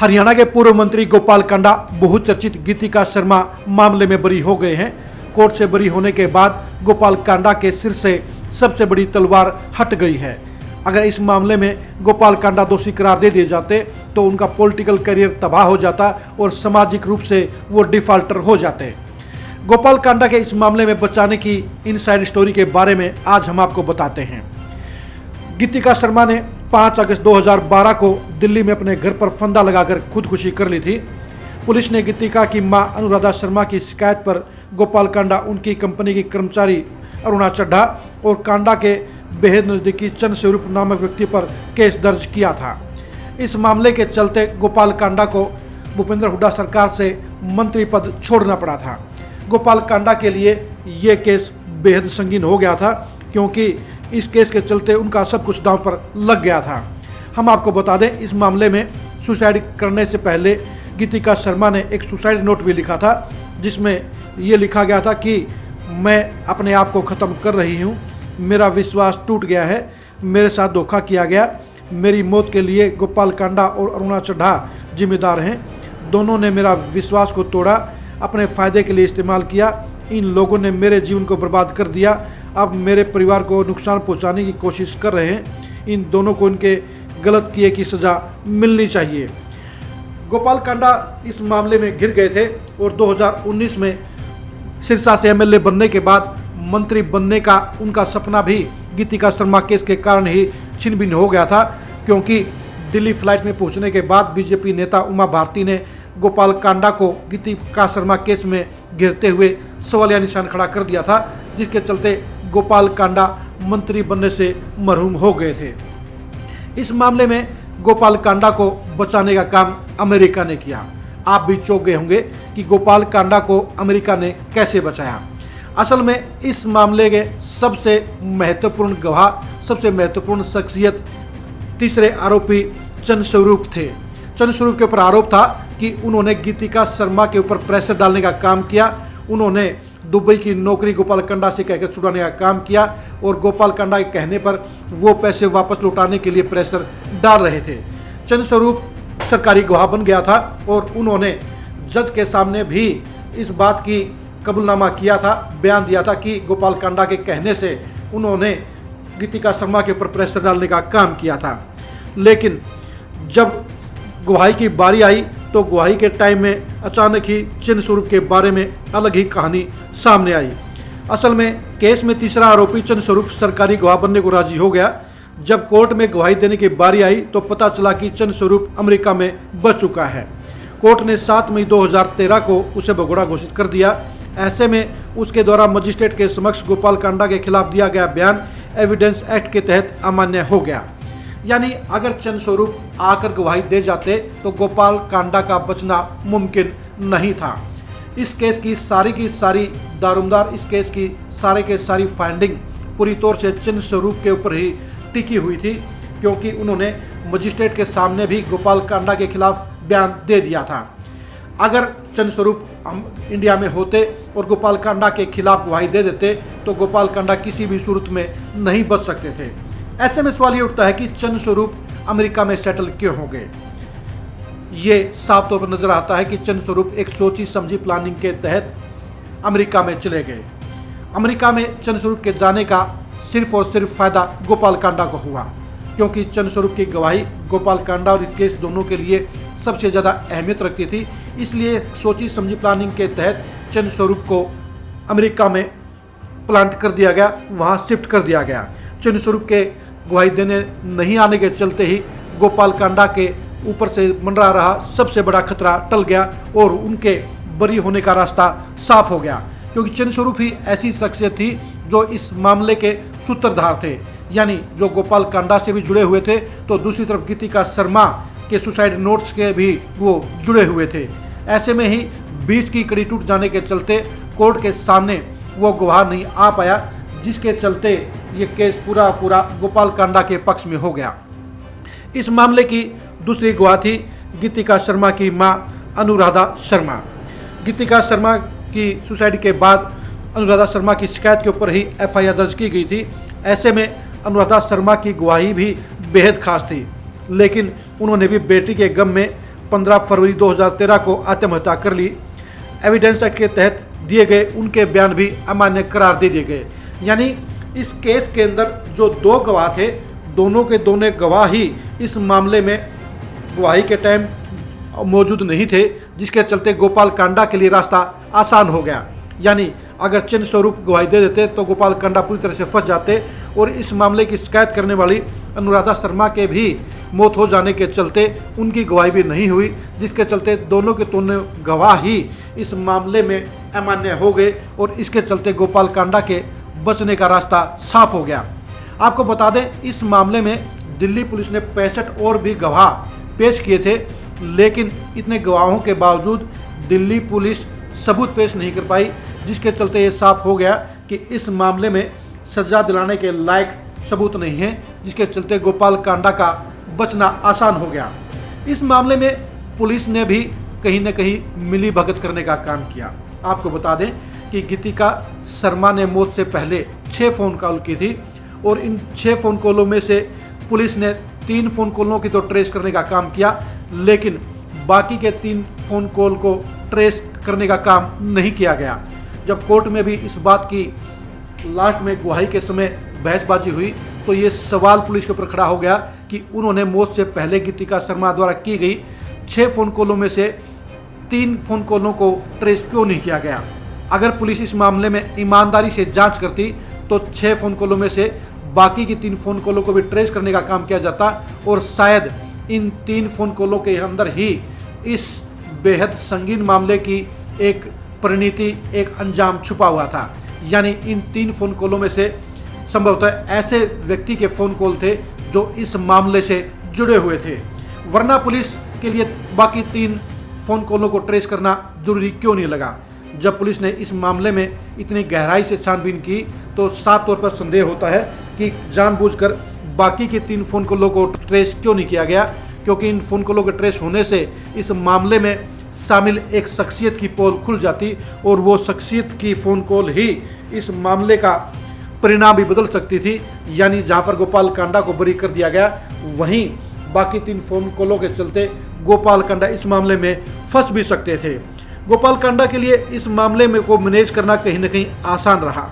हरियाणा के पूर्व मंत्री गोपाल कांडा बहुचर्चित गीतिका शर्मा मामले में बरी हो गए हैं। कोर्ट से बरी होने के बाद गोपाल कांडा के सिर से सबसे बड़ी तलवार हट गई है। अगर इस मामले में गोपाल कांडा दोषी करार दे दिए जाते तो उनका पॉलिटिकल करियर तबाह हो जाता और सामाजिक रूप से वो डिफाल्टर हो जाते। गोपाल कांडा के इस मामले में बचाने की इनसाइड स्टोरी के बारे में आज हम आपको बताते हैं। गीतिका शर्मा ने 5 अगस्त 2012 को दिल्ली में अपने घर पर फंदा लगाकर खुदकुशी कर ली थी। पुलिस ने गीतिका की मां अनुराधा शर्मा की शिकायत पर गोपाल कांडा, उनकी कंपनी की कर्मचारी अरुणा चड्ढा और कांडा के बेहद नज़दीकी चंद स्वरूप नामक व्यक्ति पर केस दर्ज किया था। इस मामले के चलते गोपाल कांडा को भूपेंद्र हुड्डा सरकार से मंत्री पद छोड़ना पड़ा था। गोपाल कांडा के लिए ये केस बेहद संगीन हो गया था, क्योंकि इस केस के चलते उनका सब कुछ दांव पर लग गया था। हम आपको बता दें, इस मामले में सुसाइड करने से पहले गीतिका शर्मा ने एक सुसाइड नोट भी लिखा था, जिसमें ये लिखा गया था कि मैं अपने आप को ख़त्म कर रही हूँ, मेरा विश्वास टूट गया है, मेरे साथ धोखा किया गया, मेरी मौत के लिए गोपाल कांडा और अरुणा चड्ढा जिम्मेदार हैं। दोनों ने मेरा विश्वास को तोड़ा, अपने फ़ायदे के लिए इस्तेमाल किया। इन लोगों ने मेरे जीवन को बर्बाद कर दिया, अब मेरे परिवार को नुकसान पहुंचाने की कोशिश कर रहे हैं। इन दोनों को इनके गलत किए की सज़ा मिलनी चाहिए। गोपाल कांडा इस मामले में घिर गए थे और 2019 में सिरसा से एमएलए बनने के बाद मंत्री बनने का उनका सपना भी गीतिका शर्मा केस के कारण ही छिन भिन्न हो गया था, क्योंकि दिल्ली फ्लाइट में पहुंचने के बाद बीजेपी नेता उमा भारती ने गोपाल कांडा को गीतिका शर्मा केस में घेरते हुए सवालिया निशान खड़ा कर दिया था, जिसके चलते गोपाल कांडा मंत्री बनने से मरहूम हो गए थे। इस मामले में गोपाल कांडा को बचाने का काम अमेरिका ने किया। आप भी चौंक गए होंगे कि गोपाल कांडा को अमेरिका ने कैसे बचाया। असल में इस मामले के सबसे महत्वपूर्ण गवाह, सबसे महत्वपूर्ण शख्सियत तीसरे आरोपी चंद स्वरूप थे। चंद स्वरूप के ऊपर आरोप था कि उन्होंने गीतिका शर्मा के ऊपर प्रेशर डालने का काम किया। उन्होंने दुबई की नौकरी गोपाल कांडा से कहकर छुड़ाने का काम किया और गोपाल कांडा के कहने पर वो पैसे वापस लौटाने के लिए प्रेशर डाल रहे थे। चंद स्वरूप सरकारी गवाह बन गया था और उन्होंने जज के सामने भी इस बात की कबूलनामा किया था, बयान दिया था कि गोपाल कांडा के कहने से उन्होंने गीतिका शर्मा के ऊपर प्रेशर डालने का काम किया था। लेकिन जब गवाही की बारी आई तो गवाही के टाइम में अचानक ही चंद स्वरूप के बारे में अलग ही कहानी सामने आई। असल में केस में तीसरा आरोपी चंद स्वरूप सरकारी गवाह बनने को राजी हो गया। जब कोर्ट में गवाही देने की बारी आई तो पता चला कि चंद स्वरूप अमेरिका में बच चुका है। कोर्ट ने 7 मई 2013 को उसे भगोड़ा घोषित कर दिया। ऐसे में उसके द्वारा मजिस्ट्रेट के समक्ष गोपाल कांडा के खिलाफ दिया गया बयान एविडेंस एक्ट के तहत अमान्य हो गया। यानी अगर चंद स्वरूप आकर गवाही दे जाते तो गोपाल कांडा का बचना मुमकिन नहीं था। इस केस की सारी दारोमदार, इस केस की सारे के सारी फाइंडिंग पूरी तौर से चंद स्वरूप के ऊपर ही टिकी हुई थी, क्योंकि उन्होंने मजिस्ट्रेट के सामने भी गोपाल कांडा के खिलाफ बयान दे दिया था। अगर चंद स्वरूप हम इंडिया में होते और गोपाल कांडा के खिलाफ गवाही दे देते तो गोपाल कांडा किसी भी सूरत में नहीं बच सकते थे। ऐसे में सवाल ये उठता है कि चंद स्वरूप अमेरिका में सेटल क्यों हो गए। ये साफ तौर पर नजर आता है कि चंद स्वरूप एक सोची समझी प्लानिंग के तहत अमेरिका में चले गए। अमेरिका में चंद स्वरूप के जाने का सिर्फ और सिर्फ फायदा गोपाल कांडा को हुआ, क्योंकि चंद स्वरूप की गवाही गोपाल कांडा और इस केस दोनों के लिए सबसे ज़्यादा अहमियत रखती थी। इसलिए सोची समझी प्लानिंग के तहत चंद स्वरूप को अमेरिका में प्लांट कर दिया गया, वहाँ शिफ्ट कर दिया गया। चंद स्वरूप के गवाही देने नहीं आने के चलते ही गोपाल कांडा के ऊपर से मंडरा रहा सबसे बड़ा खतरा टल गया और उनके बरी होने का रास्ता साफ हो गया, क्योंकि चंद स्वरूप ही ऐसी शख्सियत थी जो इस मामले के सूत्रधार थे, यानी जो गोपाल कांडा से भी जुड़े हुए थे तो दूसरी तरफ गीतिका शर्मा के सुसाइड नोट्स के भी वो जुड़े हुए थे। ऐसे में ही बीच की कड़ी टूट जाने के चलते कोर्ट के सामने वो गवाह नहीं आ पाया, जिसके चलते ये केस पूरा गोपाल कांडा के पक्ष में हो गया। इस मामले की दूसरी गवाह थी गीतिका शर्मा की मां अनुराधा शर्मा। गीतिका शर्मा की सुसाइड के बाद अनुराधा शर्मा की शिकायत के ऊपर ही एफआईआर दर्ज की गई थी। ऐसे में अनुराधा शर्मा की गवाही भी बेहद खास थी, लेकिन उन्होंने भी बेटी के गम में 15 फरवरी 2013 को आत्महत्या कर ली। एविडेंस एक्ट के तहत दिए गए उनके बयान भी अमान्य करार दे दिए गए। यानी इस केस के अंदर जो 2 गवाह थे, दोनों के दोनों गवाह ही इस मामले में गवाही के टाइम मौजूद नहीं थे, जिसके चलते गोपाल कांडा के लिए रास्ता आसान हो गया। यानी अगर चिन्ह स्वरूप गवाही दे देते तो गोपाल कांडा पूरी तरह से फंस जाते और इस मामले की शिकायत करने वाली अनुराधा शर्मा के भी मौत हो जाने के चलते उनकी गवाही भी नहीं हुई, जिसके चलते दोनों के दोनों गवाह ही इस मामले में अमान्य हो गए और इसके चलते गोपाल कांडा के बचने का रास्ता साफ हो गया। आपको बता दें, इस मामले में दिल्ली पुलिस ने 65 और भी गवाह पेश किए थे, लेकिन इतने गवाहों के बावजूद दिल्ली पुलिस सबूत पेश नहीं कर पाई, जिसके चलते ये साफ हो गया कि इस मामले में सजा दिलाने के लायक सबूत नहीं है, जिसके चलते गोपाल कांडा का बचना आसान हो गया। इस मामले में पुलिस ने भी कहीं न कहीं मिली भगत करने का काम किया। आपको बता दें कि गीतिका शर्मा ने मौत से पहले 6 फ़ोन कॉल की थी और इन 6 फ़ोन कॉलों में से पुलिस ने 3 फ़ोन कॉलों की तो ट्रेस करने का काम किया, लेकिन बाकी के 3 फ़ोन कॉल को ट्रेस करने का काम नहीं किया गया। जब कोर्ट में भी इस बात की लास्ट में गवाही के समय बहसबाजी हुई तो ये सवाल पुलिस के ऊपर खड़ा हो गया कि उन्होंने मौत से पहले गीतिका शर्मा द्वारा की गई 6 फ़ोन कॉलों में से 3 फ़ोन कॉलों को ट्रेस क्यों नहीं किया गया। अगर पुलिस इस मामले में ईमानदारी से जांच करती तो 6 फ़ोन कॉलों में से बाकी की 3 फ़ोन कॉलों को भी ट्रेस करने का काम किया जाता और शायद इन 3 फ़ोन कॉलों के अंदर ही इस बेहद संगीन मामले की एक परिणति, एक अंजाम छुपा हुआ था। यानी इन 3 फ़ोन कॉलों में से संभवतः ऐसे व्यक्ति के फ़ोन कॉल थे जो इस मामले से जुड़े हुए थे, वरना पुलिस के लिए बाकी 3 फ़ोन कॉलों को ट्रेस करना जरूरी क्यों नहीं लगा। जब पुलिस ने इस मामले में इतनी गहराई से छानबीन की तो साफ तौर पर संदेह होता है कि जानबूझकर बाकी के 3 फ़ोन कॉलों को ट्रेस क्यों नहीं किया गया, क्योंकि इन फ़ोन कॉलों के ट्रेस होने से इस मामले में शामिल एक शख्सियत की पोल खुल जाती और वो शख्सियत की फ़ोन कॉल ही इस मामले का परिणाम भी बदल सकती थी। यानी जहां पर गोपाल कांडा को बरी कर दिया गया, वहीं बाकी 3 फ़ोन कॉलों के चलते गोपाल कांडा इस मामले में फंस भी सकते थे। गोपाल कांडा के लिए इस मामले में को मैनेज करना कहीं ना कहीं आसान रहा,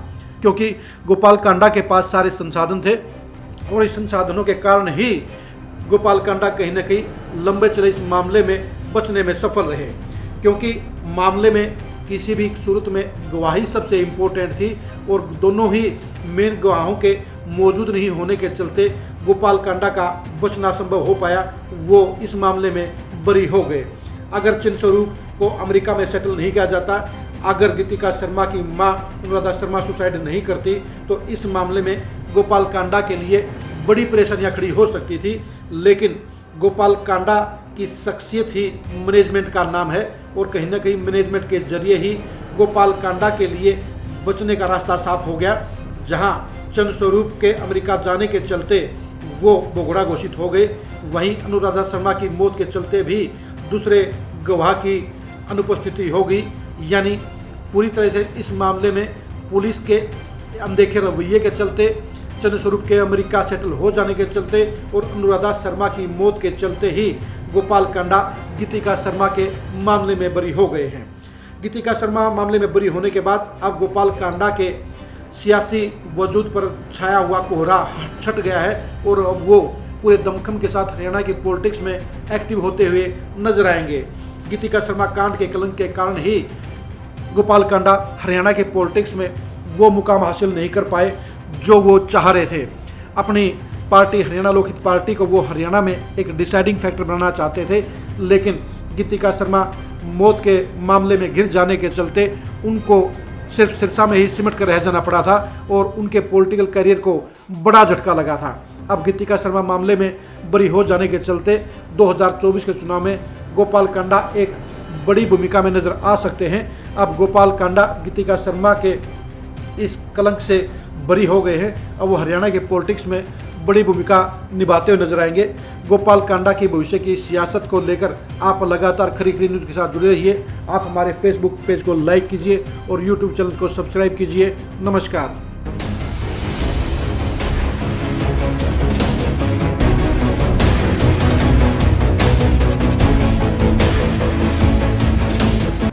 क्योंकि गोपाल कांडा के पास सारे संसाधन थे और इस संसाधनों के कारण ही गोपाल कांडा कहीं ना कहीं लंबे चले इस मामले में बचने में सफल रहे, क्योंकि मामले में किसी भी सूरत में गवाही सबसे इम्पोर्टेंट थी और दोनों ही मेन गवाहों के मौजूद नहीं होने के चलते गोपाल कांडा का बचना संभव हो पाया। वो इस मामले में बरी हो गए। अगर चिन्ह स्वरूप को अमेरिका में सेटल नहीं किया जाता, अगर गीतिका शर्मा की मां अनुराधा शर्मा सुसाइड नहीं करती तो इस मामले में गोपाल कांडा के लिए बड़ी परेशानियां खड़ी हो सकती थी। लेकिन गोपाल कांडा की शख्सियत ही मैनेजमेंट का नाम है और कहीं ना कहीं मैनेजमेंट के जरिए ही गोपाल कांडा के लिए बचने का रास्ता साफ हो गया। जहां चंद स्वरूप के अमेरिका जाने के चलते वो बोगड़ा घोषित हो गए, वहीं अनुराधा शर्मा की मौत के चलते भी दूसरे गवाह की अनुपस्थिति हो गई। यानी पूरी तरह से इस मामले में पुलिस के अनदेखे रवैये के चलते, चंद स्वरूप के अमेरिका सेटल हो जाने के चलते और अनुराधा शर्मा की मौत के चलते ही गोपाल कांडा गीतिका शर्मा के मामले में बरी हो गए हैं। गीतिका शर्मा मामले में बरी होने के बाद अब गोपाल कांडा के सियासी वजूद पर छाया हुआ कोहरा छट गया है और अब वो पूरे दमखम के साथ हरियाणा की पॉलिटिक्स में एक्टिव होते हुए नजर आएंगे। गीतिका शर्मा कांड के कलंक के कारण ही गोपाल कांडा हरियाणा के पॉलिटिक्स में वो मुकाम हासिल नहीं कर पाए जो वो चाह रहे थे। अपनी पार्टी हरियाणा लोकहित पार्टी को वो हरियाणा में एक डिसाइडिंग फैक्टर बनाना चाहते थे, लेकिन गीतिका शर्मा मौत के मामले में घिर जाने के चलते उनको सिर्फ सिरसा में ही सिमट कर रह जाना पड़ा था और उनके पॉलिटिकल करियर को बड़ा झटका लगा था। अब गीतिका शर्मा मामले में बरी हो जाने के चलते 2024 के चुनाव में गोपाल कांडा एक बड़ी भूमिका में नजर आ सकते हैं। अब गोपाल कांडा गीतिका शर्मा के इस कलंक से बरी हो गए हैं, अब वो हरियाणा के पॉलिटिक्स में बड़ी भूमिका निभाते हुए नजर आएंगे। गोपाल कांडा की भविष्य की सियासत को लेकर आप लगातार खरी खरी न्यूज़ के साथ जुड़े रहिए। आप हमारे फेसबुक पेज को लाइक कीजिए और यूट्यूब चैनल को सब्सक्राइब कीजिए। नमस्कार।